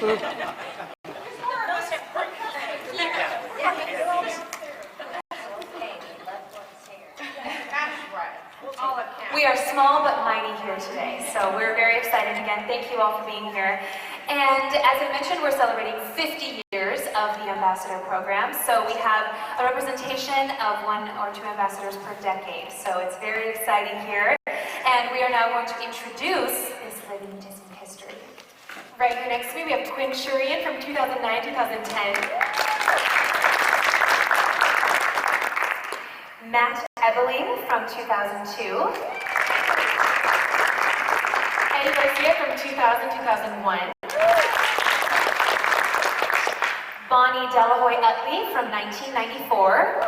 We are small but mighty here today, so we're very excited. Again, thank you all for being here. And as I mentioned, we're celebrating 50 years of the Ambassador Program, so we have a representation of 1 or 2 ambassadors per decade, so it's very exciting here. And we are now going to introduce this living Disney history. Right here next to me, we have Quinn Shurian from 2009-2010. Matt Ebeling from 2002. Eddie Garcia from 2000-2001. Bonnie Delahoy Utley from 1994.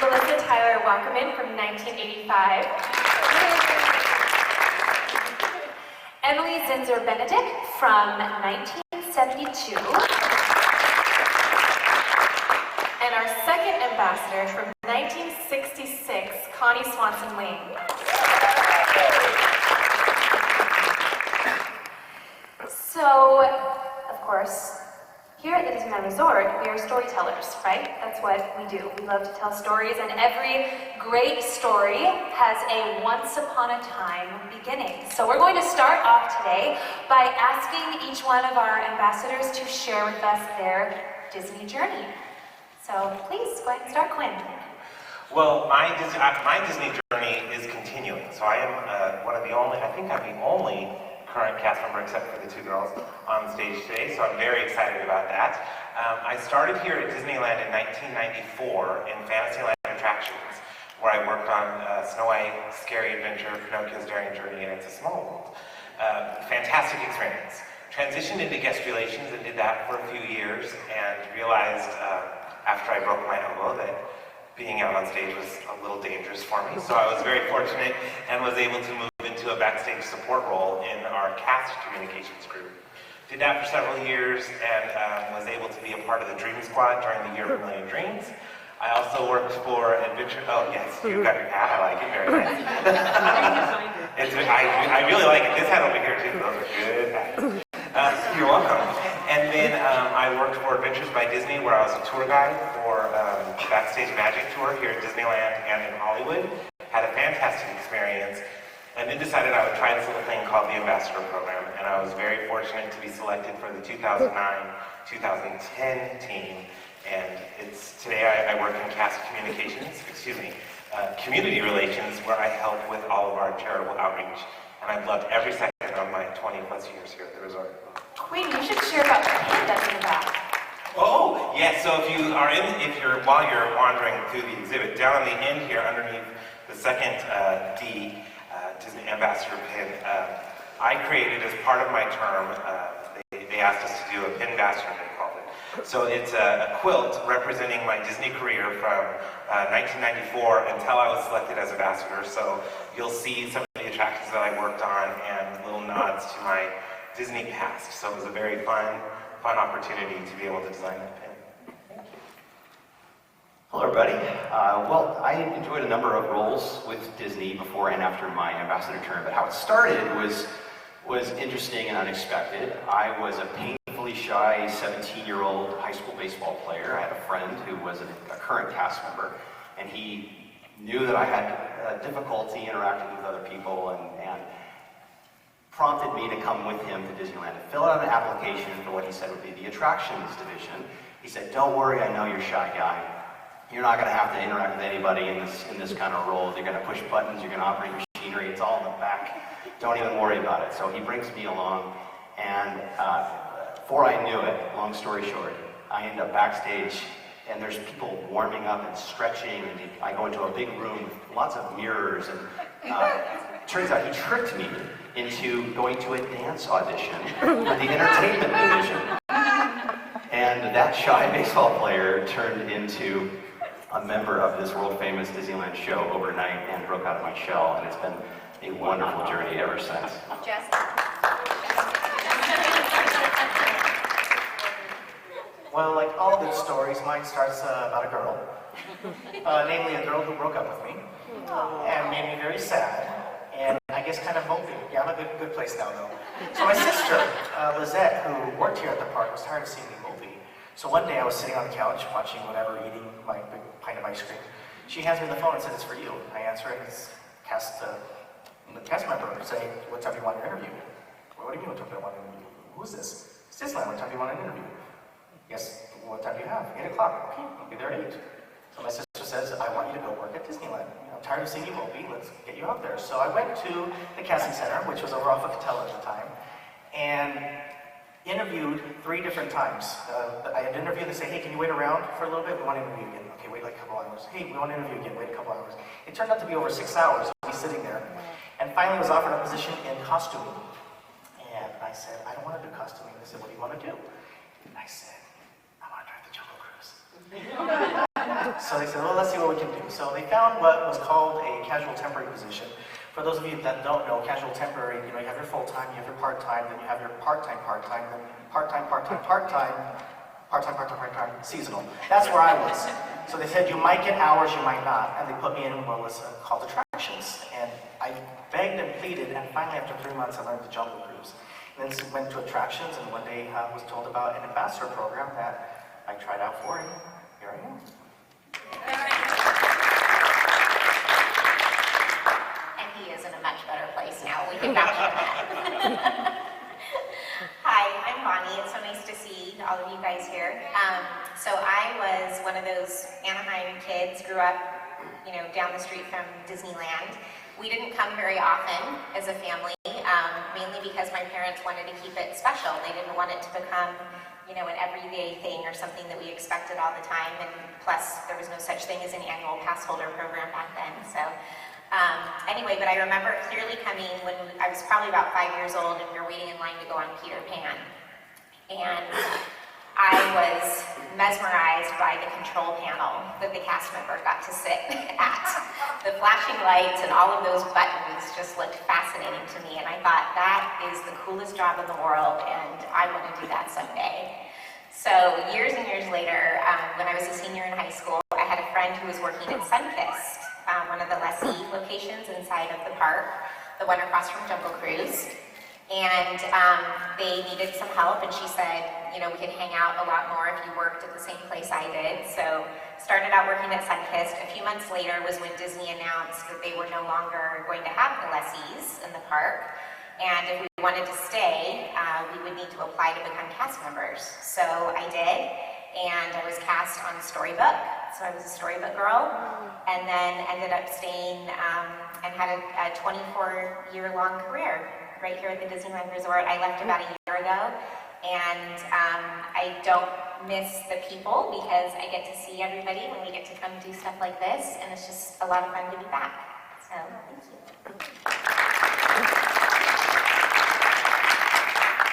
Melissa Tyler Wackerman from 1985. Emily Zinzer Benedict from 1972. And our second ambassador from 1966, Connie Swanson Wayne. So, of course, here at the Disneyland Resort, we are storytellers, right? That's what we do. We love to tell stories, and every great story has a once-upon-a-time beginning. So we're going to start off today by asking each one of our ambassadors to share with us their Disney journey. So please, go ahead and start, Quinn. Well, my Disney journey is continuing. So I am one of the only, I think I'm the only current cast member, except for the 2 girls, on stage today, so I'm very excited about that. I started here at Disneyland in 1994 in Fantasyland Attractions, where I worked on Snow White, Scary Adventure, Pinocchio's Daring Journey, and It's a Small World. Fantastic experience. Transitioned into guest relations and did that for a few years, and realized after I broke my elbow that being out on stage was a little dangerous for me, so I was very fortunate and was able to move into a backstage support role in our cast communications group. Did that for several years and was able to be a part of the Dream Squad during the Year of a Million Dreams. I also worked for Adventure, oh yes, you got your hat, I like it, very nice. I really like it, this hat over here too, those are good hats. You're welcome. And then I worked for Adventures by Disney, where I was a tour guide for Backstage Magic Tour here at Disneyland and in Hollywood. Had a fantastic experience, and then decided I would try this little thing called the Ambassador Program, and I was very fortunate to be selected for the 2009-2010 team, and today I work in cast communications, community relations, where I help with all of our charitable outreach, and I've loved every second of my 20+ years here at the resort. Quinn, you should share about the pin that's in the back. Oh, yes, so while you're wandering through the exhibit, down on the end here underneath the second D, Disney Ambassador pin, I created as part of my term, they asked us to do a pin ambassador, they called it. So it's a quilt representing my Disney career from 1994 until I was selected as ambassador. So you'll see some of the attractions that I worked on and little nods to my Disney past. So it was a very fun opportunity to be able to design that pin. Thank you. Hello everybody. Well, I enjoyed a number of roles with Disney before and after my ambassador term, but how it started was interesting and unexpected. I was a painfully shy 17-year-old high school baseball player. I had a friend who was a current cast member, and he knew that I had difficulty interacting with other people and prompted me to come with him to Disneyland to fill out an application for what he said would be the attractions division. He said, "Don't worry, I know you're a shy guy. You're not going to have to interact with anybody in this kind of role. You're going to push buttons, you're going to operate machinery, it's all in the back. Don't even worry about it." So he brings me along, and before I knew it, long story short, I end up backstage, and there's people warming up and stretching, and I go into a big room with lots of mirrors, and it turns out he tricked me into going to a dance audition for the entertainment division. And that shy baseball player turned into a member of this world-famous Disneyland show overnight and broke out of my shell, and it's been a wonderful journey ever since. Jess. Well, like all good stories, mine starts about a girl. Namely a girl who broke up with me and made me very sad. And I guess kind of mopey. Yeah, I'm a good place now though. So my sister, Lizette, who worked here at the park, was tired of seeing me mopey. So one day I was sitting on the couch watching whatever, eating my big pint of ice cream. She hands me the phone and says, "It's for you." I answer it, and it's the cast member saying, "What time do you want your interview?" "What do you mean, what time do I want an interview? Who's this?" "It's Disneyland. What time do you want an interview?" "Yes, what time do you have?" 8 o'clock. "Okay, I'll be there at 8. So my sister says, "I want you to go work at Disneyland. I'm tired of seeing you mopey, let's get you out there." So I went to the casting center, which was over off of Hotel at the time, and interviewed 3 different times. I had interviewed, they say, "Hey, can you wait around for a little bit? We want to interview again." "Okay, wait like a couple hours." "Hey, we want to interview again, wait a couple hours." It turned out to be over 6 hours of me sitting there, and finally was offered a position in costuming. And I said, "I don't want to do costuming." They said, "What do you want to do?" And I said, "I want to drive the Jungle Cruise." So they said, "Well, let's see what we can do." So they found what was called a casual temporary position. For those of you that don't know, casual temporary, you have your full-time, you have your part-time, then you have your part-time, then part-time, seasonal. That's where I was. So they said, you might get hours, you might not. And they put me in what was called attractions. And I begged and pleaded, and finally after 3 months I learned the Jungle Cruise. And then went to attractions, and one day I was told about an ambassador program that I tried out for, and here I am. And he is in a much better place now. We can vouch for that. Hi, I'm Bonnie. It's so nice to see all of you guys here. So I was one of those Anaheim kids, grew up, down the street from Disneyland. We didn't come very often as a family, mainly because my parents wanted to keep it special. They didn't want it to become, an everyday thing or something that we expected all the time. And plus, there was no such thing as an annual pass holder program back then. So anyway, but I remember clearly coming when I was probably about 5 years old, and we were waiting in line to go on Peter Pan. And I was mesmerized by the control panel that the cast member got to sit at. The flashing lights and all of those buttons just looked fascinating to me, and I thought, that is the coolest job in the world, and I want to do that someday. So years and years later, when I was a senior in high school, I had a friend who was working at Sunkist, one of the lessee locations inside of the park, the one across from Jungle Cruise. And they needed some help, and she said, we could hang out a lot more if you worked at the same place I did. So started out working at Sunkist. A few months later was when Disney announced that they were no longer going to have the lessees in the park. And if we wanted to stay, we would need to apply to become cast members. So I did, and I was cast on Storybook. So I was a Storybook girl, and then ended up staying and had a 24-year-long career right here at the Disneyland Resort. I left about a year ago, and I don't miss the people because I get to see everybody when we get to come do stuff like this, and it's just a lot of fun to be back. So, thank you.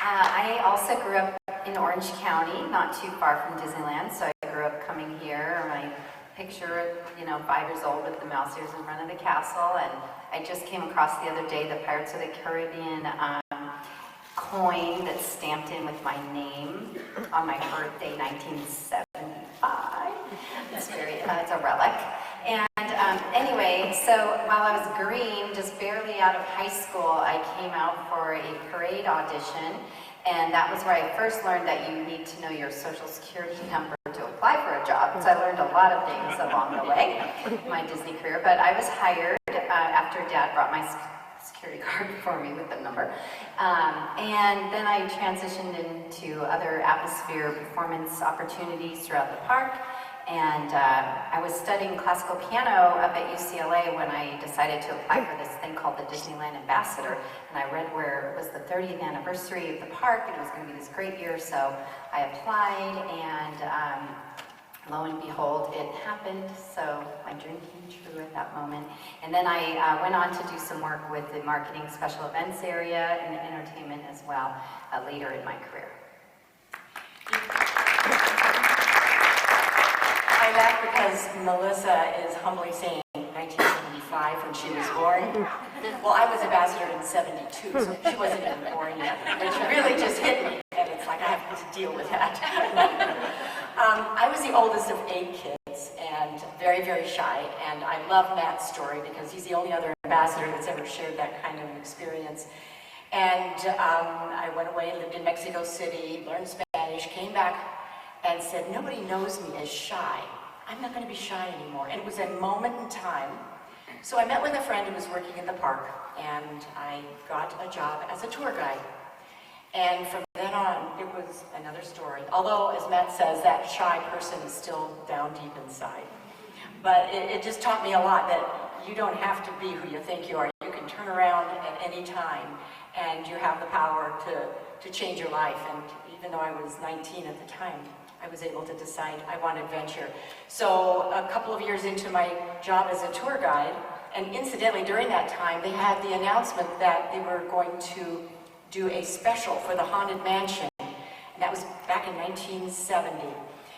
I also grew up in Orange County, not too far from Disneyland, so I grew up coming here. My picture, 5 years old with the mouse ears in front of the castle, and I just came across the other day the Pirates of the Caribbean coin that's stamped in with my name on my birthday, 1975. It's it's a relic. And anyway, so while I was green, just barely out of high school, I came out for a parade audition, and that was where I first learned that you need to know your social security number to apply for a job. So I learned a lot of things along the way in my Disney career, but I was hired after Dad brought my security card for me with the number. And then I transitioned into other atmosphere performance opportunities throughout the park. And I was studying classical piano up at UCLA when I decided to apply for this thing called the Disneyland Ambassador. And I read where it was the 30th anniversary of the park, and it was going to be this great year. So I applied, and lo and behold, it happened. So my dream came true at that moment. And then I went on to do some work with the marketing special events area and entertainment as well later in my career. I'm back because Melissa is humbly saying 1975 when she was born. Well, I was ambassador in 72, so she wasn't even born yet. But she really just hit me, and it's like I have to deal with that. I was the oldest of 8 kids, and very, very shy. And I love Matt's story because he's the only other ambassador that's ever shared that kind of experience. And I went away, lived in Mexico City, learned Spanish, came back and said, nobody knows me as shy. I'm not going to be shy anymore. And it was a moment in time. So I met with a friend who was working in the park, and I got a job as a tour guide. And from then on, it was another story. Although, as Matt says, that shy person is still down deep inside. But it just taught me a lot that you don't have to be who you think you are. You can turn around at any time, and you have the power to change your life. And even though I was 19 at the time, I was able to decide I want adventure. So a couple of years into my job as a tour guide, and incidentally during that time, they had the announcement that they were going to do a special for the Haunted Mansion. And that was back in 1970.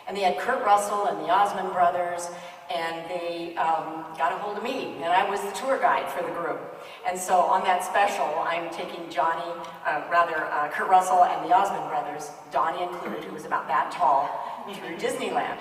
And they had Kurt Russell and the Osmond brothers, and they got a hold of me, and I was the tour guide for the group. And so on that special, I'm taking Kurt Russell and the Osmond brothers, Donnie included, who was about that tall, through Disneyland.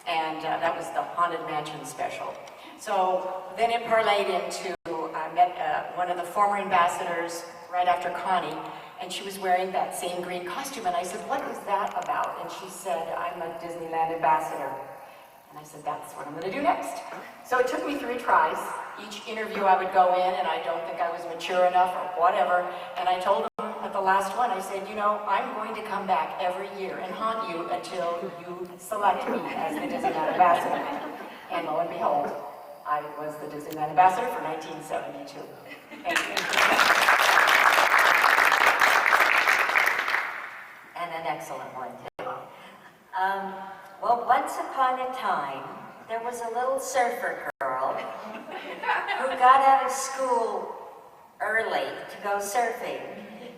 And that was the Haunted Mansion special. So then it parlayed into, I met one of the former ambassadors right after Connie, and she was wearing that same green costume, and I said, what is that about? And she said, I'm a Disneyland ambassador. And I said, that's what I'm going to do next. So it took me 3 tries. Each interview I would go in, and I don't think I was mature enough or whatever, and I told them at the last one, I said, you know, I'm going to come back every year and haunt you until you select me as the Disneyland ambassador. And lo and behold, I was the Disneyland ambassador for 1972. Thank you. And an excellent one, too. Well, once upon a time, there was a little surfer girl who got out of school early to go surfing.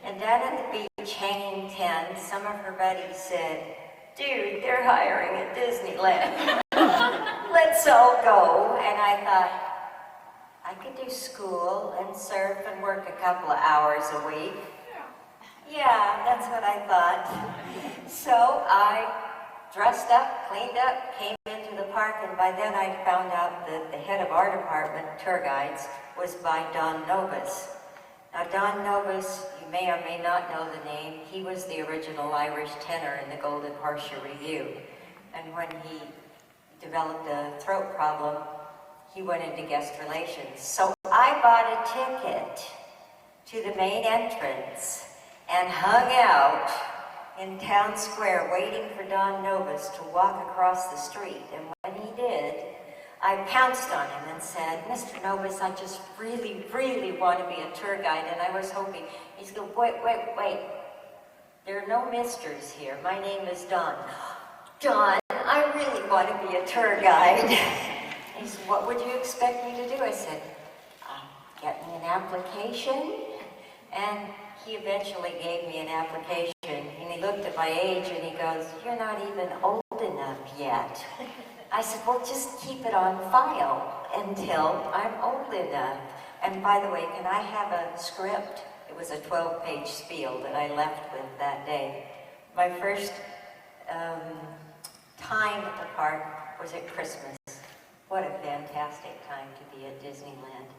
And down at the beach, hanging 10, some of her buddies said, dude, they're hiring at Disneyland. Let's all go. And I thought, I could do school and surf and work a couple of hours a week. Yeah, that's what I thought. So I dressed up, cleaned up, came into the park, and by then I found out that the head of our department, tour guides, was by Don Novus. Now Don Novus, you may or may not know the name, he was the original Irish tenor in the Golden Horseshoe Revue. And when he developed a throat problem, he went into guest relations. So I bought a ticket to the main entrance and hung out in Town Square waiting for Don Novus to walk across the street. And when he did, I pounced on him and said, Mr. Novus, I just really, really want to be a tour guide. And I was hoping, he's going, wait. There are no misters here. My name is Don. Don, I really want to be a tour guide. He said, what would you expect me to do? I said, get me an application. And he eventually gave me an application, and he looked at my age and he goes, you're not even old enough yet. I said, well, just keep it on file until I'm old enough. And by the way, can I have a script? It was a 12-page spiel that I left with that day. My first time at the park was at Christmas. What a fantastic time to be at Disneyland.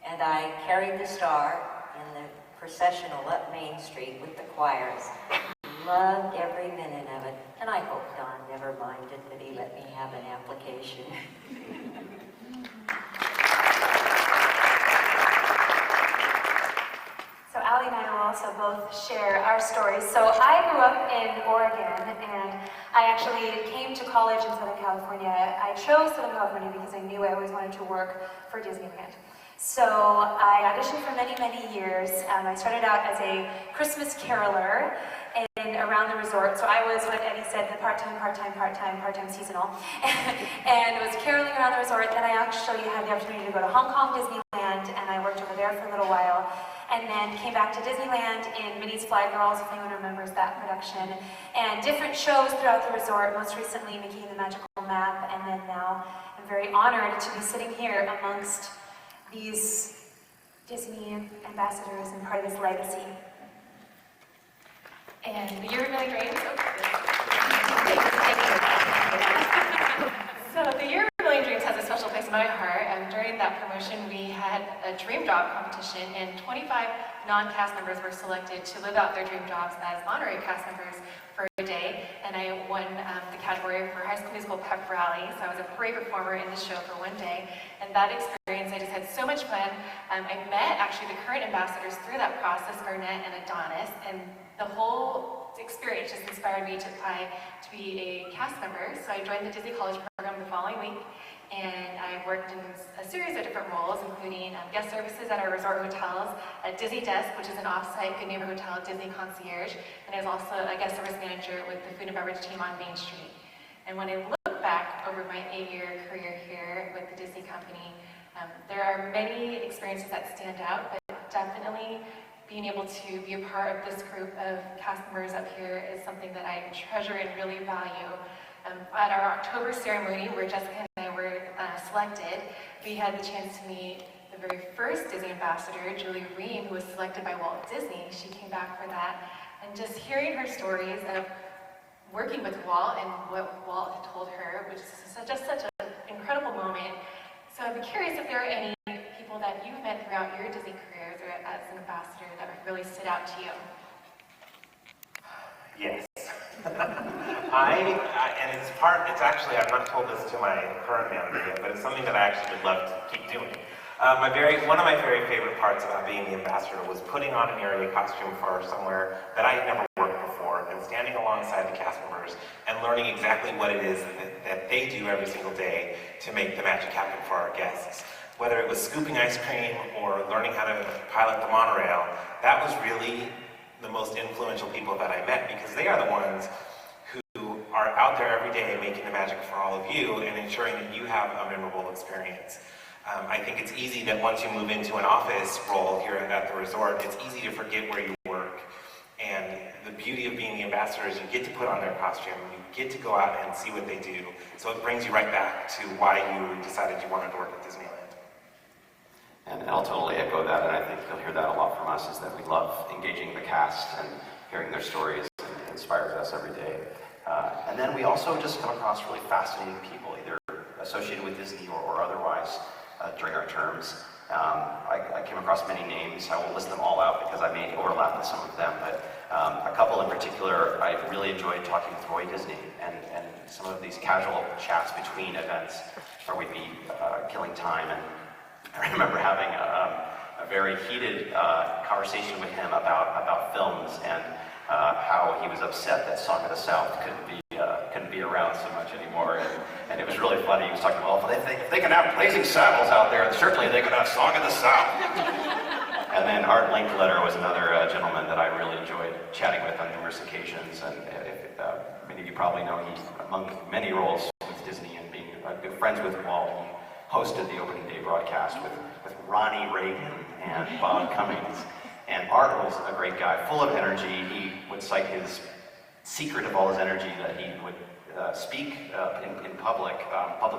And I carried the star in the processional up Main Street with the choirs. Loved every minute of it. And I hope Don never minded that he let me have an application. So Allie and I will also both share our stories. So I grew up in Oregon, and I actually came to college in Southern California. I chose Southern California because I knew I always wanted to work for Disneyland. So I auditioned for many, many years. I started out as a Christmas caroler around the resort. So I was, what Eddie said, the part-time seasonal. And was caroling around the resort. Then I actually had the opportunity to go to Hong Kong Disneyland, and I worked over there for a little while. And then came back to Disneyland in Minnie's Fly Girls, if anyone remembers that production. And different shows throughout the resort, most recently Mickey and the Magical Map. And then now I'm very honored to be sitting here amongst these Disney ambassadors and part of this legacy. And the Year of Million Dreams. So the Year of Million Dreams has a special place in my heart, and during that promotion we had a dream job competition, and 25 non-cast members were selected to live out their dream jobs as honorary cast members for a day, and I won the category for High School Musical Pep Rally, so I was a parade performer in the show for one day, and that experience, I just had so much fun. I met actually the current ambassadors through that process, Garnett and Adonis, and the whole experience just inspired me to apply to be a cast member, so I joined the Disney College program the following week, and I worked in a series of different roles, including guest services at our resort hotels, a Disney Desk, which is an off-site Good Neighbor Hotel Disney concierge, and I was also a guest service manager with the food and beverage team on Main Street. And when I look back over my 8-year career here with the Disney company, there are many experiences that stand out, but definitely being able to be a part of this group of cast members up here is something that I treasure and really value. At our October ceremony, where Jessica and I were selected, we had the chance to meet the very first Disney ambassador, Julie Ream, who was selected by Walt Disney. She came back for that, and just hearing her stories of working with Walt and what Walt had told her, which is just such an incredible moment. So I'd be curious if there are any people that you've met throughout your Disney careers or as an ambassador that really stood out to you. Yes. And it's actually, I've not told this to my current manager yet, but it's something that I actually would love to keep doing. One of my very favorite parts about being the ambassador was putting on an area costume for somewhere that I had never worked before, and standing alongside the cast members and learning exactly what it is that they do every single day to make the magic happen for our guests. Whether it was scooping ice cream or learning how to pilot the monorail, that was really the most influential people that I met, because they are the ones who are out there every day making the magic for all of you and ensuring that you have a memorable experience. I think it's easy that once you move into an office role here at the resort, it's easy to forget where you work. And the beauty of being the ambassador is you get to put on their costume, you get to go out and see what they do. So it brings you right back to why you decided you wanted to work at Disneyland. And I'll totally echo that, and I think you'll hear that a lot from us, is that we love engaging the cast and hearing their stories, and it inspires us every day. And then we also just come across really fascinating people, either associated with Disney or otherwise, during our terms. I came across many names. I won't list them all out because I may overlap with some of them, but a couple in particular, I really enjoyed talking with Roy Disney, and some of these casual chats between events where we'd be killing time. And I remember having a very heated conversation with him about films and how he was upset that Song of the South couldn't be around so much anymore. And it was really funny. He was talking, well, if they can have Blazing Saddles out there, certainly they could have Song of the South. And then Art Linkletter was another gentleman that I really enjoyed chatting with on numerous occasions. And many of you probably know he's among many roles with Disney and being good friends with Walt. He hosted the opening day broadcast with Ronnie Reagan and Bob Cummings. And Art was a great guy, full of energy. He would cite his secret of all his energy that he would speak in public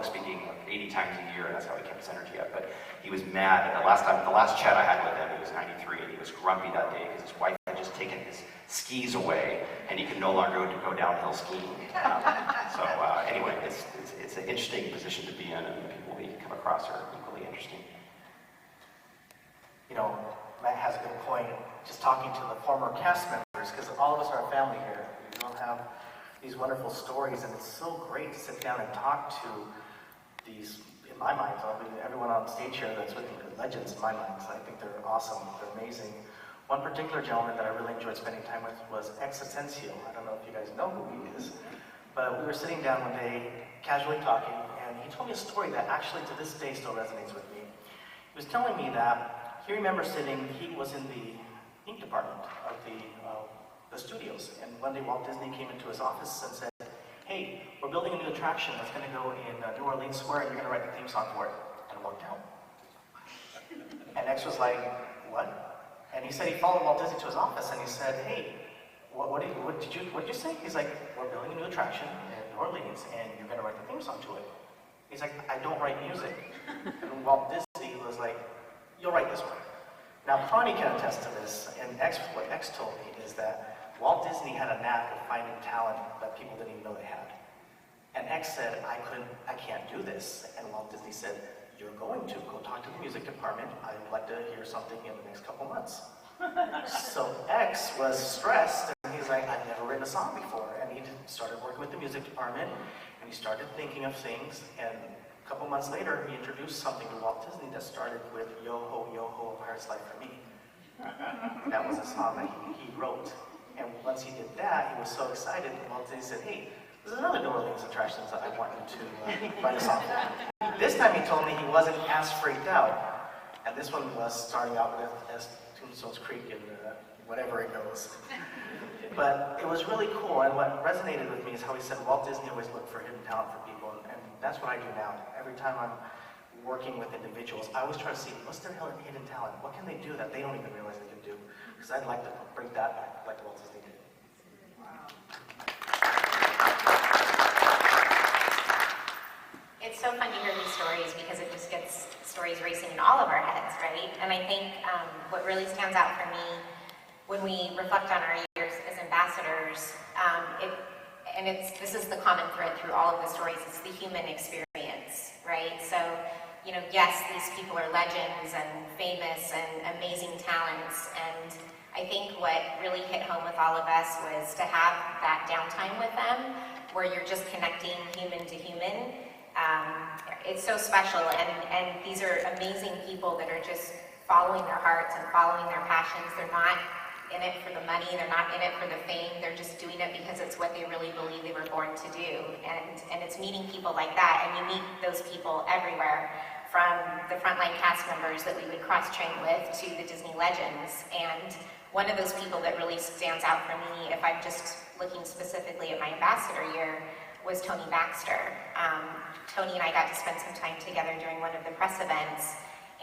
speaking 80 times a year, and that's how he kept his energy up. But he was mad. And the last chat I had with him, he was 93, and he was grumpy that day because his wife had just taken his skis away, and he could no longer go downhill skiing. Anyway, it's an interesting position to be in, and the people we come across are equally interesting. You know, Matt has a good point, just talking to the former cast members, because all of us are a family here. We don't have these wonderful stories, and it's so great to sit down and talk to these, in my mind, everyone on stage here that's with me, legends in my mind. So I think they're awesome, they're amazing. One particular gentleman that I really enjoyed spending time with was Existencio. I don't know if you guys know who he is, but we were sitting down one day, casually talking, and he told me a story that actually to this day still resonates with me. He was telling me that he remembers he was in the ink department of the studios, and one day Walt Disney came into his office and said, hey, we're building a new attraction that's going to go in New Orleans Square, and you're going to write the theme song for it. And it worked out. And X was like, what? And he said he followed Walt Disney to his office, and he said, hey, what did you say? He's like, we're building a new attraction in New Orleans, and you're going to write the theme song to it. He's like, I don't write music. And Walt Disney was like, you'll write this one. Now, Connie can attest to this, and what X told me is that Walt Disney had a knack of finding talent that people didn't even know they had. And X said, I can't do this. And Walt Disney said, you're going to go talk to the music department. I'd like to hear something in the next couple months. So X was stressed, and he's like, I've never written a song before. And he started working with the music department, and he started thinking of things, and a couple months later, he introduced something to Walt Disney that started with Yo Ho, A Pirate's Life for Me. That was a song that he wrote. And once he did that, he was so excited, Walt Disney said, hey, there's another New Orleans attraction that I want you to write a song for. This time he told me he wasn't as freaked out. And this one was starting out with as Tombstone's Creek and whatever it goes. But it was really cool, and what resonated with me is how he said Walt Disney always looked for hidden talent for people, and that's what I do now. Every time I'm working with individuals, I always try to see what's their hidden talent. What can they do that they don't even realize they can do? Because I'd like to bring that back, like Walt Disney did. It's so fun to hear these stories because it just gets stories racing in all of our heads, right? And I think what really stands out for me when we reflect on our years as ambassadors, this is the common thread through all of the stories, it's the human experience, right? So, you know, yes, these people are legends and famous and amazing talents, and I think what really hit home with all of us was to have that downtime with them, where you're just connecting human to human. It's so special, and these are amazing people that are just following their hearts and following their passions. They're not in it for the money, they're not in it for the fame, they're just doing it because it's what they really believe they were born to do. And it's meeting people like that, and you meet those people everywhere, from the frontline cast members that we would cross-train with to the Disney legends. And one of those people that really stands out for me, if I'm just looking specifically at my ambassador year, was Tony Baxter. Tony and I got to spend some time together during one of the press events,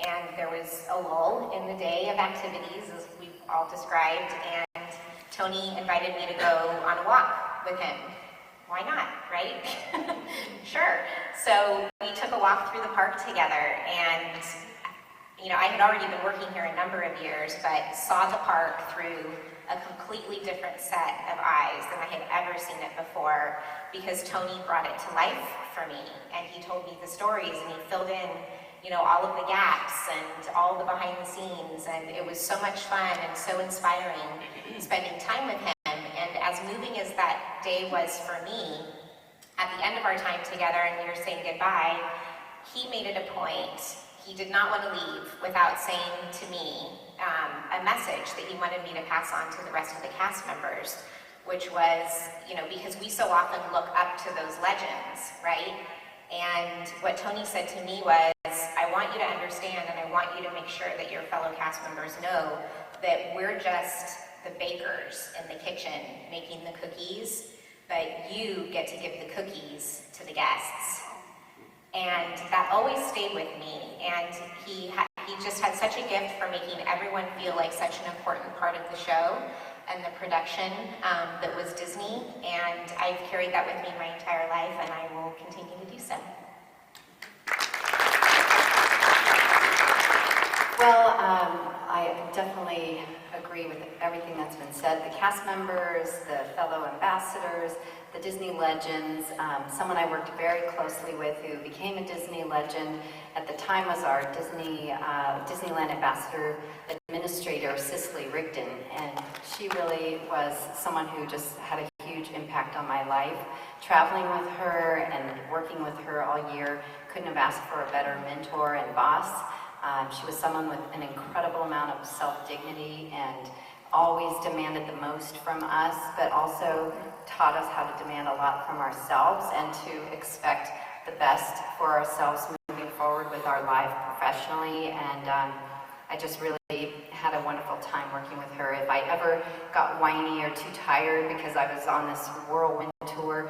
and there was a lull in the day of activities, as we've all described, and Tony invited me to go on a walk with him. Why not, right? Sure. So we took a walk through the park together, and you know, I had already been working here a number of years, but saw the park through a completely different set of eyes than I had ever seen it before, because Tony brought it to life for me, and he told me the stories, and he filled in, you know, all of the gaps and all the behind the scenes, and it was so much fun and so inspiring spending time with him. And as moving as that day was for me, at the end of our time together and we were saying goodbye, he made it a point. He did not want to leave without saying to me a message that he wanted me to pass on to the rest of the cast members, which was, you know, because we so often look up to those legends, right? And what Tony said to me was, I want you to understand, and I want you to make sure that your fellow cast members know that we're just the bakers in the kitchen making the cookies, but you get to give the cookies to the guests. And that always stayed with me, and he just had such a gift for making everyone feel like such an important part of the show and the production that was Disney, and I've carried that with me my entire life, and I will continue to do so. Well, I definitely agree with everything that's been said. The cast members, the fellow ambassadors, the Disney legends, someone I worked very closely with who became a Disney legend at the time was our Disneyland ambassador administrator, Cicely Rigdon, and she really was someone who just had a huge impact on my life. Traveling with her and working with her all year, couldn't have asked for a better mentor and boss. She was someone with an incredible amount of self-dignity and always demanded the most from us, but also taught us how to demand a lot from ourselves and to expect the best for ourselves moving forward with our life professionally. And I just really had a wonderful time working with her. If I ever got whiny or too tired because I was on this whirlwind tour,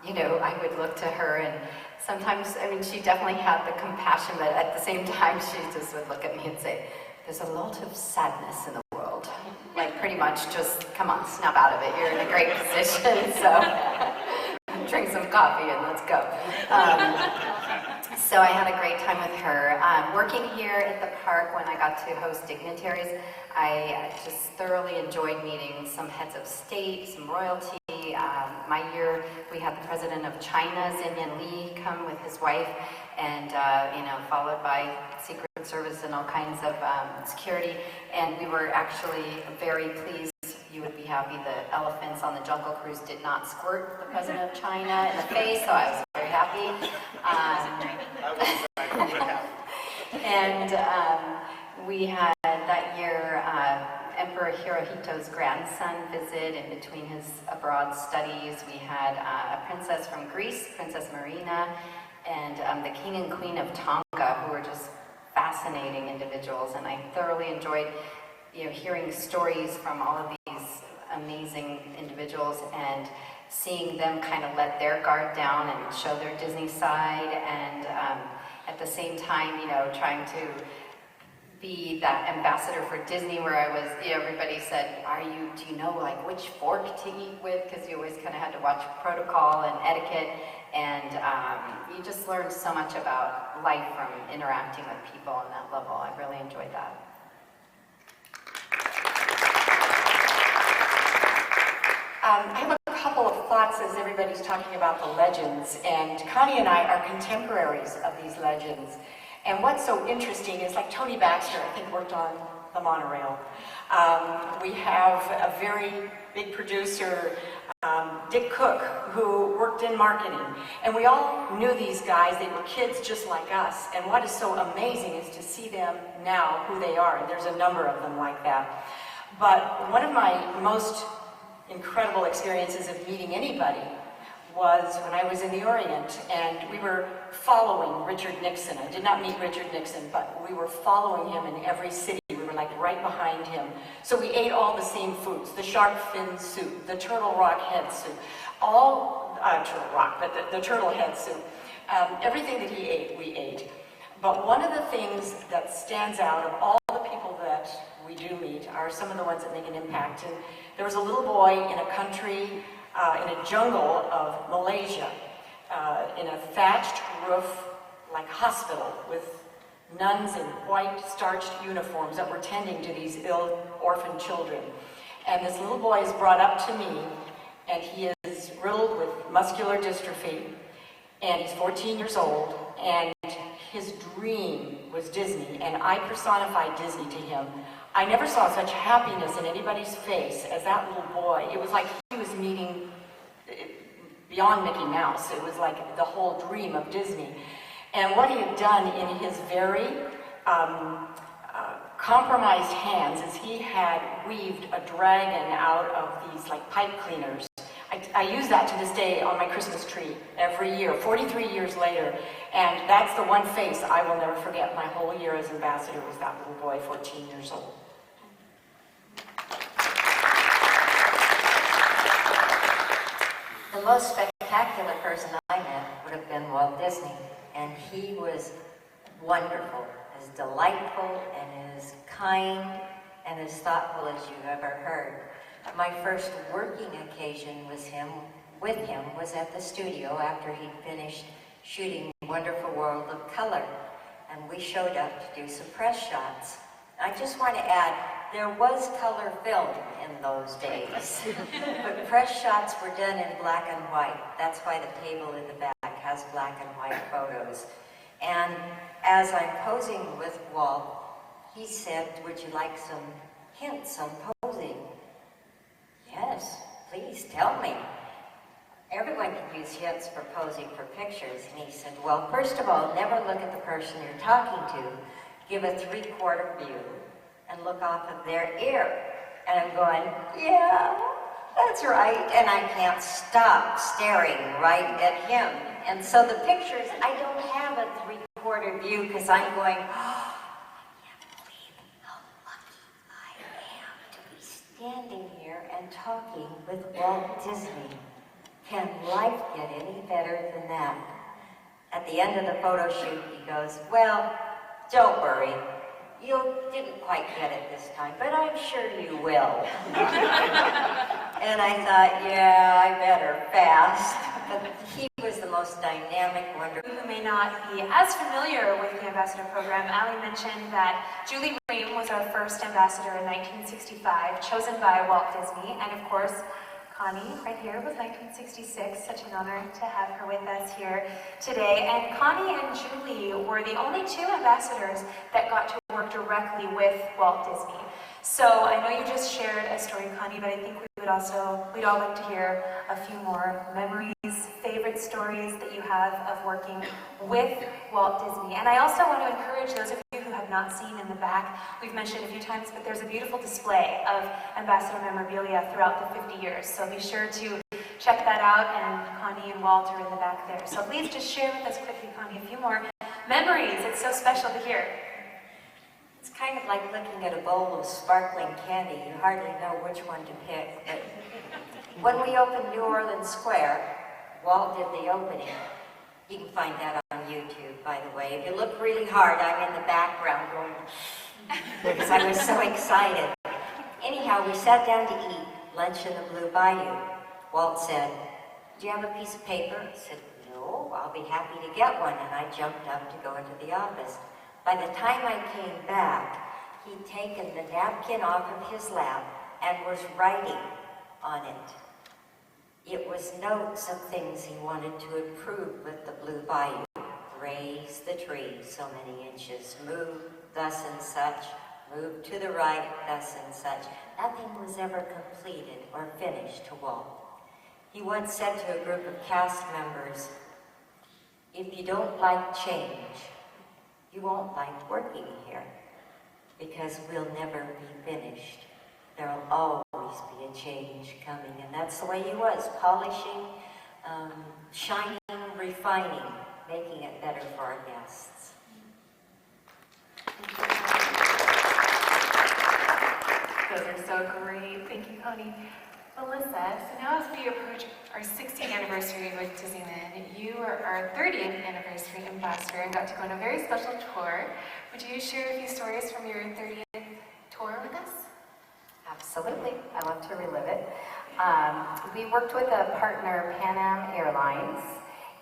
you know, I would look to her, and sometimes, I mean, she definitely had the compassion, but at the same time, she just would look at me and say, there's a lot of sadness in the world. Like, pretty much just, come on, snap out of it. You're in a great position, so drink some coffee and let's go. So I had a great time with her. Working here at the park when I got to host dignitaries, I just thoroughly enjoyed meeting some heads of state, some royalty, see my year, we had the president of China, Xinyan Li, come with his wife, and followed by Secret Service and all kinds of security. And we were actually very pleased. You would be happy the elephants on the Jungle Cruise did not squirt the president of China in the face, so I was very happy. And we had that year Emperor Hirohito's grandson visit in between his abroad studies. We had a princess from Greece, Princess Marina, and the king and queen of Tonga, who were just fascinating individuals. And I thoroughly enjoyed hearing stories from all of these amazing individuals and seeing them kind of let their guard down and show their Disney side, and at the same time, trying to be that ambassador for Disney, where I was, everybody said, do you know like which fork to eat with? Because you always kind of had to watch protocol and etiquette, and you just learned so much about life from interacting with people on that level. I really enjoyed that. I have a couple of thoughts as everybody's talking about the legends, and Connie and I are contemporaries of these legends. And what's so interesting is, like Tony Baxter, I think, worked on the monorail. We have a very big producer, Dick Cook, who worked in marketing. And we all knew these guys. They were kids just like us. And what is so amazing is to see them now, who they are. And there's a number of them like that. But one of my most incredible experiences of meeting anybody was when I was in the Orient, and we were following Richard Nixon. I did not meet Richard Nixon, but we were following him in every city. We were like right behind him. So we ate all the same foods: the shark fin soup, the turtle rock head soup, the turtle head soup. Everything that he ate, we ate. But one of the things that stands out of all the people that we do meet are some of the ones that make an impact. And there was a little boy in a country, in a jungle of Malaysia, in a thatched roof, like hospital, with nuns in white starched uniforms that were tending to these ill orphaned children. And this little boy is brought up to me, and he is riddled with muscular dystrophy, and he's 14 years old, and his dream was Disney, and I personified Disney to him. I never saw such happiness in anybody's face as that little boy. It was like he was meeting beyond Mickey Mouse. It was like the whole dream of Disney. And what he had done in his very compromised hands is he had weaved a dragon out of these like pipe cleaners. I use that to this day on my Christmas tree every year, 43 years later. And that's the one face I will never forget my whole year as ambassador, was that little boy, 14 years old. The most spectacular person I met would have been Walt Disney, and he was wonderful, as delightful and as kind and as thoughtful as you've ever heard. My first working occasion with him was at the studio after he'd finished shooting Wonderful World of Color, and we showed up to do some press shots. I just want to add, there was color film in those days, but press shots were done in black and white. That's why the table in the back has black and white photos. And as I'm posing with Walt, he said, "Would you like some hints on posing?" "Yes, please tell me." Everyone can use hints for posing for pictures. And he said, "Well, first of all, never look at the person you're talking to. Give a 3/4 view and look off of their ear." And I'm going, yeah, that's right. And I can't stop staring right at him. And so the pictures, I don't have a 3/4 view because I'm going, oh, I can't believe how lucky I am to be standing here and talking with Walt Disney. Can life get any better than that? At the end of the photo shoot, he goes, "Well, don't worry. You didn't quite get it this time, but I'm sure you will." And I thought, yeah, I better fast. But he was the most dynamic, wonderful. Who may not be as familiar with the Ambassador Program, Ali mentioned that Julie Ream was our first ambassador in 1965, chosen by Walt Disney, and of course, Connie, right here, was 1966. Such an honor to have her with us here today. And Connie and Julie were the only two ambassadors that got to work directly with Walt Disney. So I know you just shared a story, Connie, but I think we'd all like to hear a few more memories, favorite stories that you have of working with Walt Disney. And I also want to encourage those of you who have not seen in the back, we've mentioned a few times, but there's a beautiful display of ambassador memorabilia throughout the 50 years. So be sure to check that out, and Connie and Walt are in the back there. So please just share with us quickly, Connie, a few more memories. It's so special to hear. It's kind of like looking at a bowl of sparkling candy. You hardly know which one to pick. But when we opened New Orleans Square, Walt did the opening. You can find that on YouTube, by the way. If you look really hard, I'm in the background going, because I was so excited. Anyhow, we sat down to eat lunch in the Blue Bayou. Walt said, "Do you have a piece of paper?" I said, "No, I'll be happy to get one." And I jumped up to go into the office. By the time I came back, he'd taken the napkin off of his lap and was writing on it. It was notes of things he wanted to improve with the Blue Bayou. Raise the tree so many inches, move thus and such, move to the right thus and such. Nothing was ever completed or finished to Walt. He once said to a group of cast members, "If you don't like change, you won't like working here, because we'll never be finished. There'll always be a change coming." And that's the way he was, polishing, shining, refining, making it better for our guests. Those are so great. Thank you, Connie. Melissa, so now as we approach our 60th anniversary with Disneyland, you are our 30th anniversary ambassador and got to go on a very special tour. Would you share a few stories from your 30th tour with us? Absolutely. I love to relive it. We worked with a partner, Pan Am Airlines,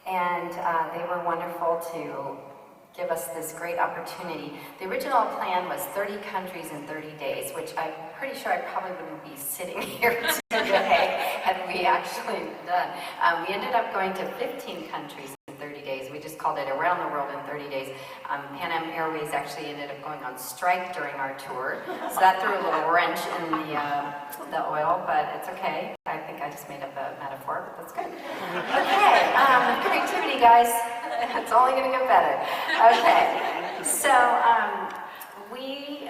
and they were wonderful to give us this great opportunity. The original plan was 30 countries in 30 days, which I'm pretty sure I probably wouldn't be sitting here today had we actually done. We ended up going to 15 countries in 30 days. We just called it Around the World in 30 days. Pan Am Airways actually ended up going on strike during our tour, so that threw a little wrench in the oil, but it's okay. I think I just made up a metaphor, but that's good. Okay, creativity, guys. It's only going to get better. Okay, so we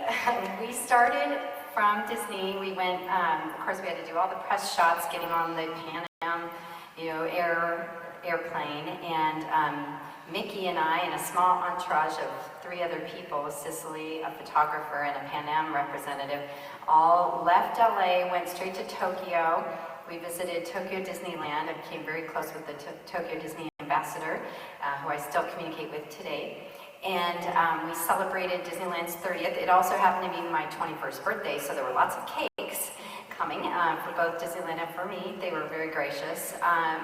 started from Disney. We went, of course, we had to do all the press shots, getting on the Pan Am, airplane, and Mickey and I, and a small entourage of 3 other people, Cicely, a photographer, and a Pan Am representative, all left LA, went straight to Tokyo. We visited Tokyo Disneyland and became very close with the Tokyo Disney ambassador, who I still communicate with today. And we celebrated Disneyland's 30th. It also happened to be my 21st birthday, so there were lots of cakes coming for both Disneyland and for me. They were very gracious.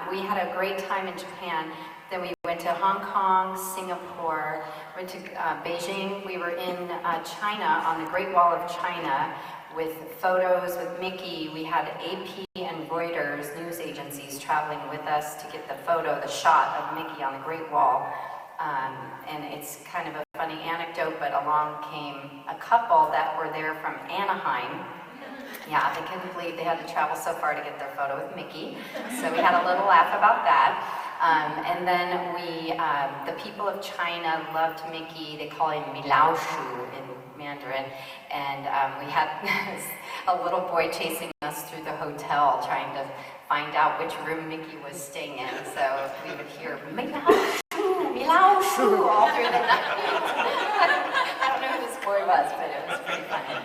We had a great time in Japan. Then we went to Hong Kong, Singapore, went to Beijing. We were in China, on the Great Wall of China, with photos with Mickey. We had AP and Reuters news agencies traveling with us to get the shot of Mickey on the Great Wall. And it's kind of a funny anecdote, but along came a couple that were there from Anaheim. Yeah, they couldn't believe they had to travel so far to get their photo with Mickey. So we had a little laugh about that. And then the people of China loved Mickey. They call him Milaoshu in Mandarin. And we had a little boy chasing us through the hotel, trying to find out which room Mickey was staying in. So we would hear Milaoshu, Milaoshu all through the night. I don't know who this boy was, but it was pretty funny.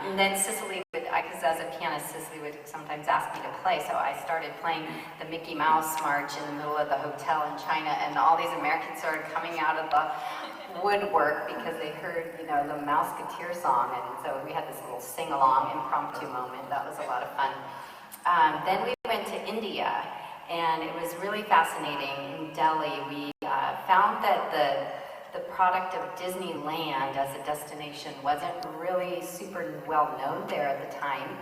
And then Cicely would, because as a pianist, Cicely would sometimes ask me to play, so I started playing the Mickey Mouse March in the middle of the hotel in China, and all these Americans started coming out of the woodwork because they heard, the Mouseketeer song, and so we had this little sing-along impromptu moment. That was a lot of fun. Then we went to India, and it was really fascinating. In Delhi, we found that the product of Disneyland as a destination wasn't really super well known there at the time.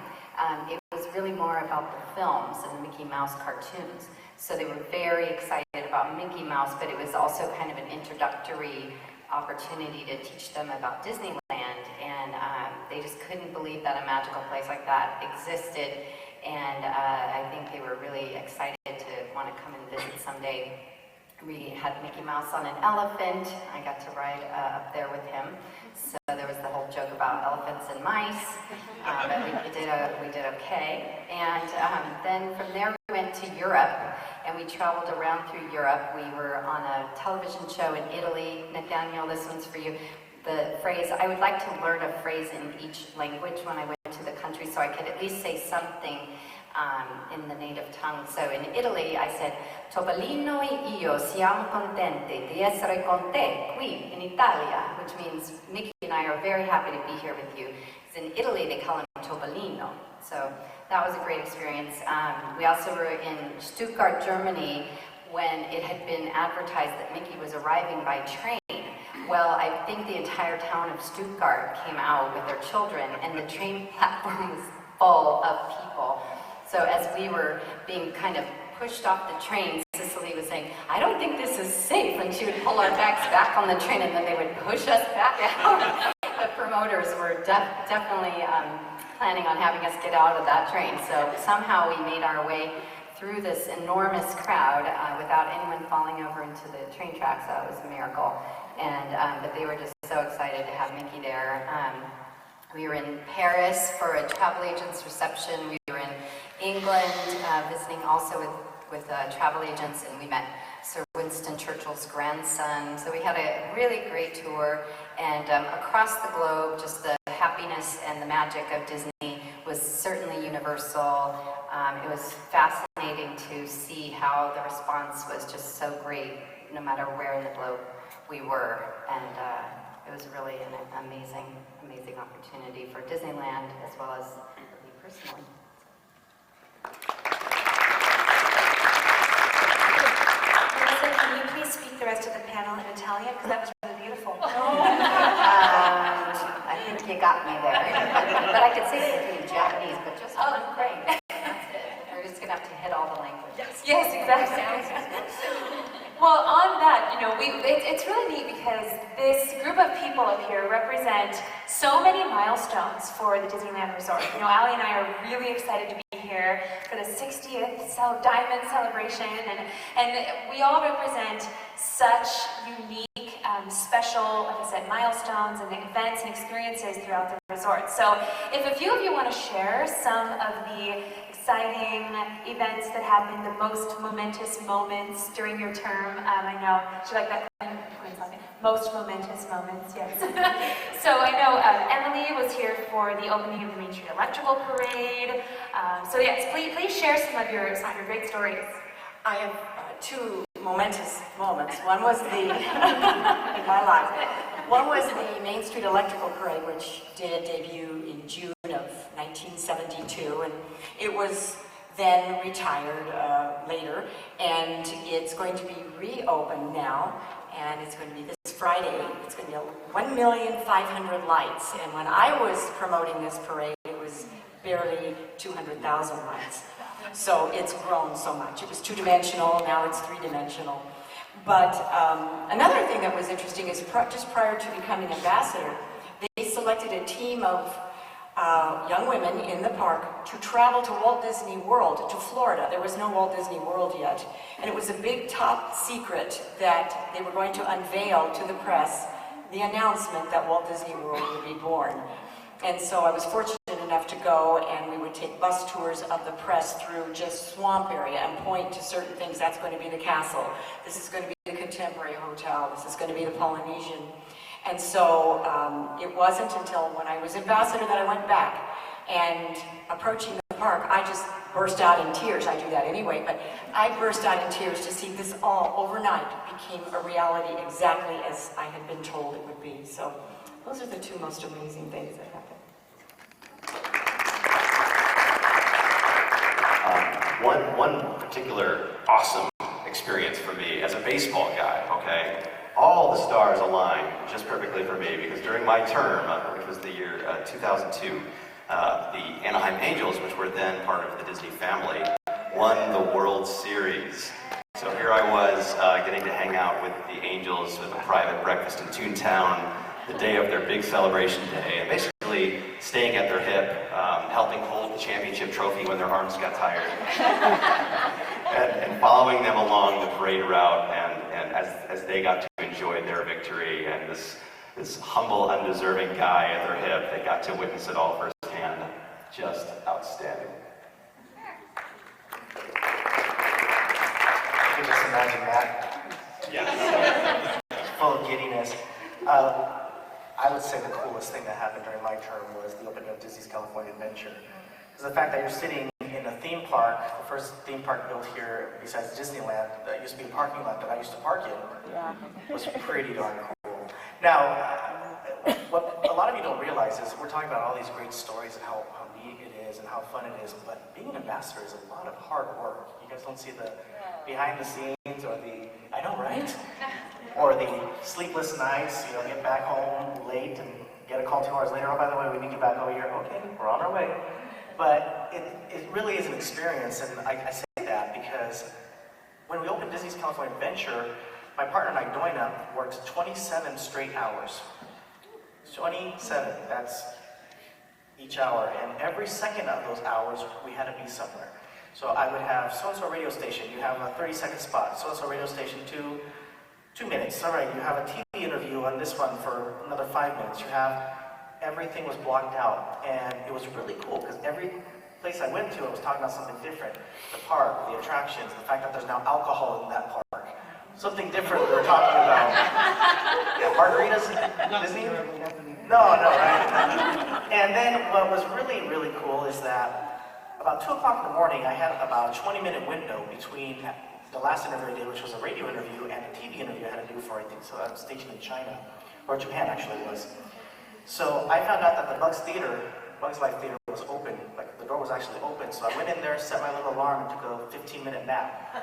It was really more about the films and the Mickey Mouse cartoons. So they were very excited about Mickey Mouse, but it was also kind of an introductory opportunity to teach them about Disneyland, and they just couldn't believe that a magical place like that existed, and I think they were really excited to want to come and visit someday. We had Mickey Mouse on an elephant. I got to ride up there with him. So there was the whole joke about elephants and mice, but we did okay. And then from there we went to Europe, and we traveled around through Europe. We were on a television show in Italy. Nathaniel, this one's for you. The phrase, I would like to learn a phrase in each language when I went to the country so I could at least say something in the native tongue. So in Italy, I said, Topolino e io siamo contenti di essere con te qui in Italia, which means Mickey and I are very happy to be here with you. Because in Italy, they call him Topolino. So that was a great experience. We also were in Stuttgart, Germany, when it had been advertised that Mickey was arriving by train. Well, I think the entire town of Stuttgart came out with their children, and the train platform was full of people. So as we were being kind of pushed off the train, Cicely was saying, I don't think this is safe, and she would pull our bags back on the train, and then they would push us back out. The promoters were definitely planning on having us get out of that train. So somehow we made our way through this enormous crowd without anyone falling over into the train tracks. That was a miracle. And but they were just so excited to have Mickey there. We were in Paris for a travel agent's reception. We were in England visiting also with travel agents, and we met Sir Winston Churchill's grandson. So we had a really great tour, and across the globe, just the happiness and the magic of Disney was certainly universal. It was fascinating to see how the response was just so great, no matter where in the globe we were, and it was really an amazing opportunity for Disneyland as well as for me personally. Melissa, can you please speak the rest of the panel in Italian? Because that was really beautiful. I think you got me there. But I could say something in Japanese, but just one thing. That's it. We're just going to have to hit all the languages. Yes, exactly. Well, on that, it's really neat because this group of people up here represent so many milestones for the Disneyland Resort. Allie and I are really excited to be here for the 60th Diamond celebration, and we all represent such unique, special, like I said, milestones and events and experiences throughout the resort. So if a few of you want to share some of the exciting events that happened, the most momentous moments during your term. I know, do you like that? Most momentous moments, yes. So I know Emily was here for the opening of the Main Street Electrical Parade. So yes, please share some of your great stories. I have two momentous moments. One was in my life. One was the Main Street Electrical Parade, which did debut in June of 1972, and it was then retired later, and it's going to be reopened now, and it's going to be this Friday. It's going to be 1,500,000 lights, and when I was promoting this parade, it was barely 200,000 lights. So it's grown so much. It was two-dimensional, now it's three-dimensional. But another thing that was interesting is just prior to becoming ambassador, they selected a team of young women in the park to travel to Walt Disney World, to Florida. There was no Walt Disney World yet. And it was a big top secret that they were going to unveil to the press the announcement that Walt Disney World would be born. And so I was fortunate enough to go, and we would take bus tours of the press through just swamp area and point to certain things. That's going to be the castle. This is going to be the Contemporary Hotel. This is going to be the Polynesian. And so it wasn't until when I was ambassador that I went back, and approaching the park, I just burst out in tears. I do that anyway, but I burst out in tears to see this all overnight became a reality exactly as I had been told it would be. So those are the two most amazing things that happened. One particular awesome experience for me as a baseball guy, okay? All the stars aligned just perfectly for me, because during my term, which was the year 2002, the Anaheim Angels, which were then part of the Disney family, won the World Series. So here I was getting to hang out with the Angels with a private breakfast in Toontown the day of their big celebration day, and basically staying at their hip, helping hold the championship trophy when their arms got tired, and following them along the parade route, and as they got to enjoy their victory, and this humble, undeserving guy at their hip that got to witness it all firsthand. Just outstanding. You can just imagine that. Yeah. Full of giddiness. I would say the coolest thing that happened during my term was the opening of Disney's California Adventure. Because the fact that you're sitting in a theme park, the first theme park built here besides Disneyland, that used to be a parking lot that I used to park in, was pretty darn cool. Now, what a lot of you don't realize is we're talking about all these great stories and how neat it is and how fun it is, but being an ambassador is a lot of hard work. You guys don't see the behind the scenes or the, I know, right? Or the sleepless nights, get back home late and get a call 2 hours later, oh, by the way, we need you back over here. Okay, we're on our way. But it really is an experience, and I say that because when we opened Disney's California Adventure, my partner and I, Doina, worked 27 straight hours. 27, that's each hour, and every second of those hours, we had to be somewhere. So I would have so-and-so radio station, you have a 30-second spot, so-and-so radio station, 2 minutes. All right, you have a TV interview on this one for another 5 minutes. You have, everything was blocked out, and it was really cool because every place I went to, I was talking about something different. The park, the attractions, the fact that there's now alcohol in that park. Something different we were talking about. Yeah, margaritas, Disney? No, right? And then what was really, really cool is that about 2 o'clock in the morning, I had about a 20-minute window between the last interview I did, which was a radio interview, and a TV interview I had to do for, I think, so I was stationed in China, or Japan actually it was. So I found out that the Bugs Life Theater was open, like the door was actually open, so I went in there, set my little alarm, and took a 15-minute nap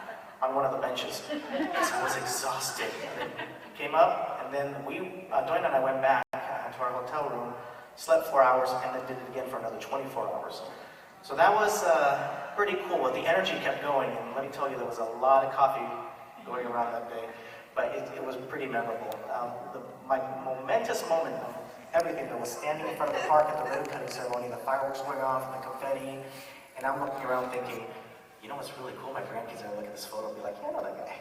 on one of the benches, because I was exhausted. And then came up, and then Doina and I went back to our hotel room, slept 4 hours, and then did it again for another 24 hours. So that was pretty cool. The energy kept going, and let me tell you, there was a lot of coffee going around that day, but it was pretty memorable. My momentous moment of everything, that was standing in front of the park at the ribbon cutting ceremony, the fireworks going off, the confetti, and I'm looking around thinking, you know what's really cool? My grandkids are going to look at this photo and be like, yeah, I know that guy.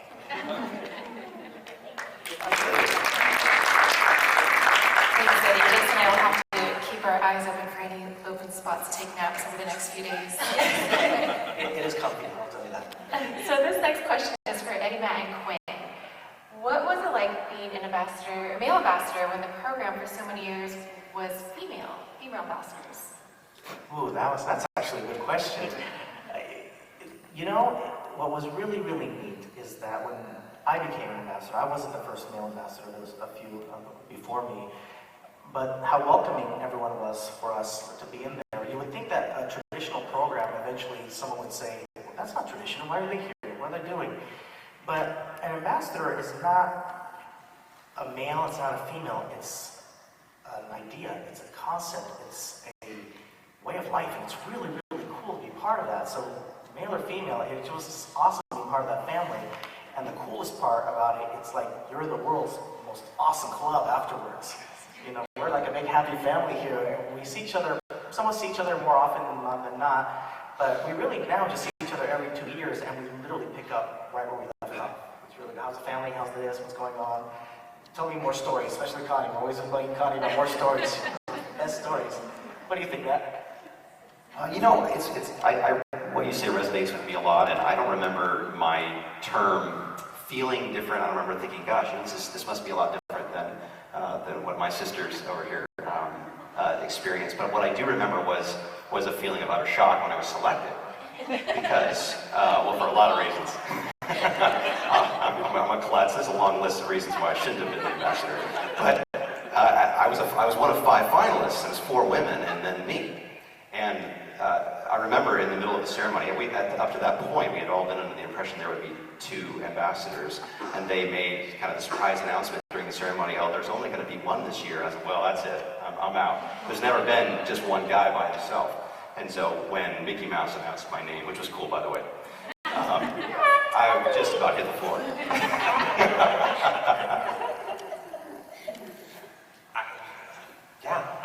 Thanks, Eddie. Jason and I will have to keep our eyes open for any open spots to take naps over the next few days. It is comfy, I'll tell you that. So this next question is for Eddie, Matt, and Quinn. What was it like being an ambassador, a male ambassador, when the program for so many years was female ambassadors? Ooh, that's actually a good question. What was really, really neat is that when I became an ambassador, I wasn't the first male ambassador, there was a few before me, but how welcoming everyone was for us to be in there. You would think that a traditional program, eventually someone would say, well, that's not traditional, why are they here, what are they doing? But an ambassador is not a male, it's not a female, it's an idea, it's a concept, it's a way of life, and it's really, really cool to be part of that. So male or female, it was just awesome to be part of that family. And the coolest part about it, it's like you're the world's most awesome club afterwards. We're like a big happy family here. We see each other, some of us see each other more often than not, but we really now just see each other every 2 years, and we literally pick up right where we left off. It's really, how's the family, how's this, what's going on? Tell me more stories, especially Connie. I'm always inviting Connie about more stories. Best stories. What do you think, Matt? What you say resonates with me a lot, and I don't remember my term feeling different. I don't remember thinking, gosh, this must be a lot different than what my sisters over here experienced. But what I do remember was a feeling of utter shock when I was selected, because, for a lot of reasons. I'm a klutz. There's a long list of reasons why I shouldn't have been the ambassador. But I was one of 5 finalists. It was 4 women and then me. And I remember in the middle of the ceremony, up to that point, we had all been under the impression there would be 2 ambassadors, and they made kind of the surprise announcement during during the ceremony, oh, there's only going to be one this year. I said, well, that's it. I'm out. There's never been just one guy by himself. And so when Mickey Mouse announced my name, which was cool, by the way, I just about hit the floor.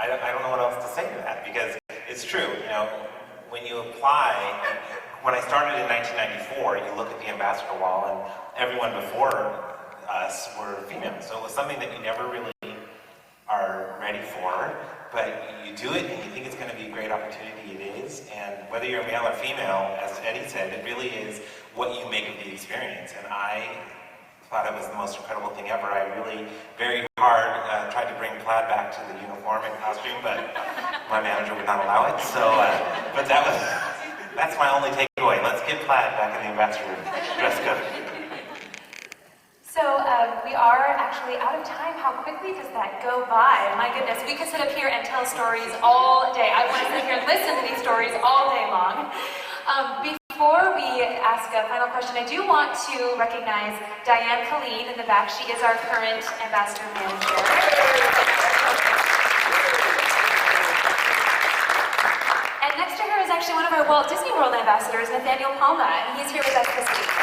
I don't know what else to say to that, because it's true, you know, when you apply, when I started in 1994, you look at the ambassador wall and everyone before us were female, so it was something that you never really are ready for, but you do it and you think it's going to be a great opportunity. It is, and whether you're male or female, as Eddie said, it really is what you make of the experience, and I thought it was the most incredible thing ever. I really, very hard, tried to bring plaid back to the uniform and costume, but my manager would not allow it, so, but that's my only takeaway. Let's get plaid back in the ambassador dress code. So we are actually out of time. How quickly does that go by? My goodness, we could sit up here and tell stories all day. I want to sit here and listen to these stories all day long. Before we ask a final question, I do want to recognize Diane Colleen in the back. She is our current ambassador manager. And next to her is actually one of our Walt Disney World ambassadors, Nathaniel Palma, and he's here with us this week.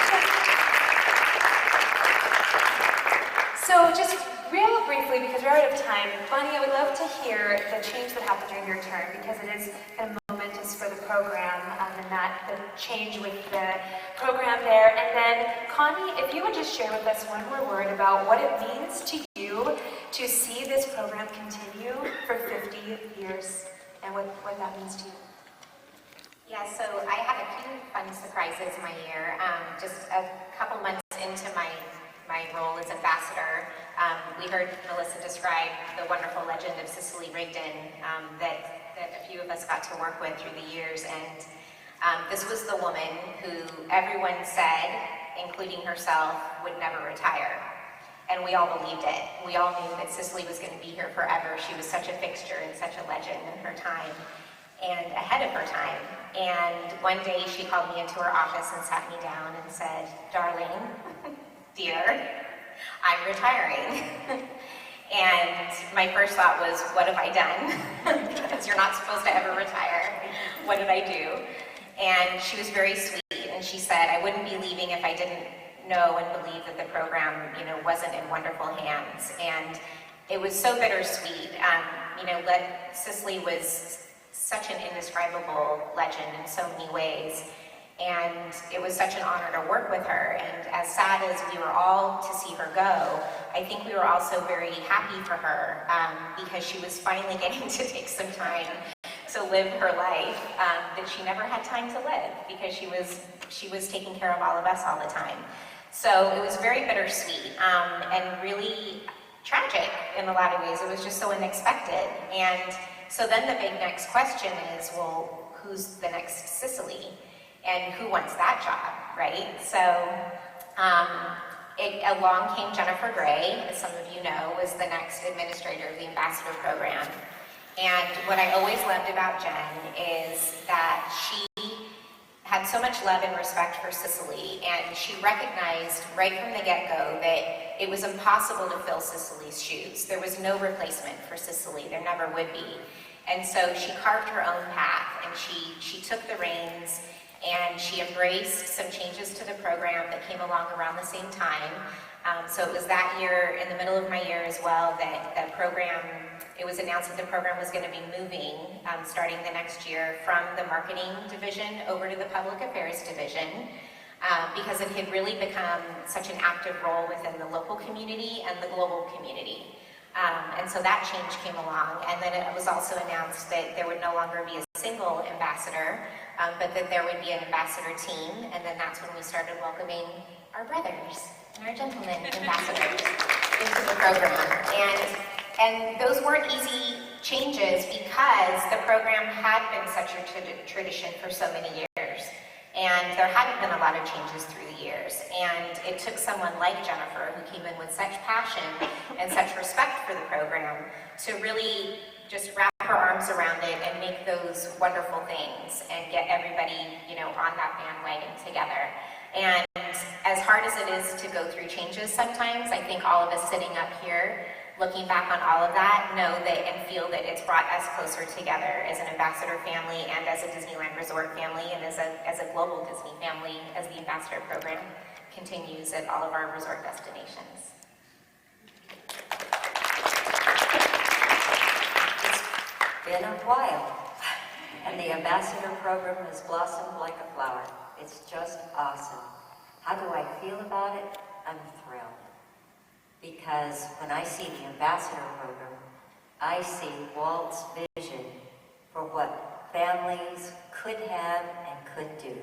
So just real briefly, because we're out of time, Bonnie, I would love to hear the change that happened during your term, because it is kind of momentous for the program, and that the change with the program there. And then, Connie, if you would just share with us one more word about what it means to you to see this program continue for 50 years, and what that means to you. Yeah, so I had a few fun surprises my year. Just a couple months into my role as ambassador, we heard Melissa describe the wonderful legend of Cicely Rigdon that a few of us got to work with through the years, and this was the woman who everyone said, including herself, would never retire. And we all believed it. We all knew that Cicely was going to be here forever. She was such a fixture and such a legend in her time, and ahead of her time. And one day she called me into her office and sat me down and said, "Darling, dear, I'm retiring." And my first thought was, what have I done? Because you're not supposed to ever retire. What did I do? And she was very sweet, and she said, I wouldn't be leaving if I didn't know and believe that the program, wasn't in wonderful hands. And it was so bittersweet. Cicely was such an indescribable legend in so many ways. And it was such an honor to work with her. And as sad as we were all to see her go, I think we were also very happy for her because she was finally getting to take some time to live her life that she never had time to live because she was taking care of all of us all the time. So it was very bittersweet and really tragic in a lot of ways. It was just so unexpected. And so then the big next question is, well, who's the next Cicely? And who wants that job, right? So along came Jennifer Gray, as some of you know, was the next administrator of the ambassador program. And what I always loved about Jen is that she had so much love and respect for Cicely, and she recognized right from the get-go that it was impossible to fill Cicely's shoes. There was no replacement for Cicely, there never would be. And so she carved her own path, and she took the reins, and she embraced some changes to the program that came along around the same time. So it was that year, in the middle of my year as well, that the program, it was announced that the program was going to be moving, starting the next year, from the marketing division over to the public affairs division, because it had really become such an active role within the local community and the global community. And so that change came along, and then it was also announced that there would no longer be a single ambassador, but that there would be an ambassador team, and then that's when we started welcoming our brothers and our gentlemen ambassadors into the program. And those weren't easy changes because the program had been such a tradition for so many years. And there hadn't been a lot of changes through the years. And it took someone like Jennifer, who came in with such passion and such respect for the program, to really just wrap her arms around it and make those wonderful things and get everybody, on that bandwagon together. And as hard hard as it is to go through changes sometimes, I think all of us sitting up here, looking back on all of that, know that and feel that it's brought us closer together as an ambassador family and as a Disneyland Resort family and as a global Disney family as the ambassador program continues at all of our resort destinations. It's been a while, and the ambassador program has blossomed like a flower. It's just awesome. How do I feel about it? I'm thrilled. Because when I see the ambassador program, I see Walt's vision for what families could have and could do.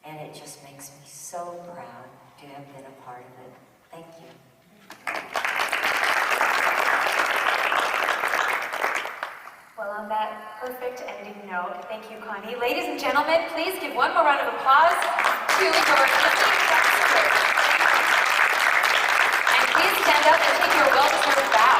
And it just makes me so proud to have been a part of it. Thank you. Well, on that perfect ending note, thank you, Connie. Ladies and gentlemen, please give one more round of applause to your ambassadors. And please stand up and take your well-deserved bow.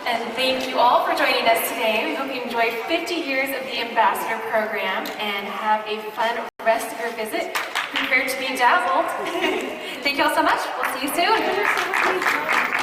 And thank you all for joining us today. We hope you enjoyed 50 years of the Ambassador Program and have a fun rest of your visit. Prepare to be dazzled. Thank you all so much. We'll see you soon.